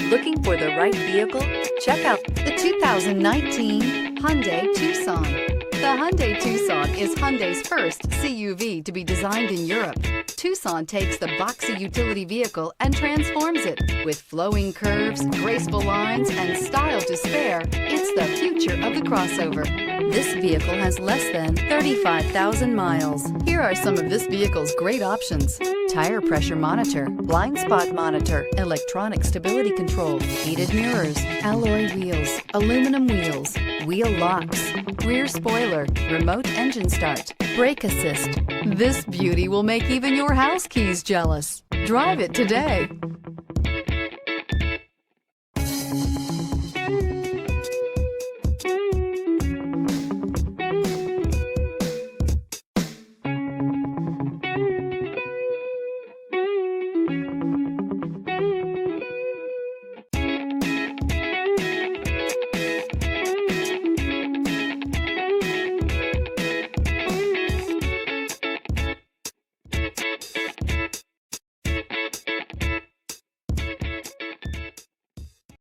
Looking for the right vehicle? Check out the 2019 Hyundai Tucson. The Hyundai Tucson is Hyundai's first CUV to be designed in Europe. Tucson takes the boxy utility vehicle and transforms it. With flowing curves, graceful lines, and style to spare, it's the future of the crossover. This vehicle has less than 35,000 miles. Here are some of this vehicle's great options: tire pressure monitor, blind spot monitor, electronic stability control, heated mirrors, alloy wheels, aluminum wheels, wheel locks, rear spoiler, remote engine start, brake assist. This beauty will make even your house keys jealous. Drive it today.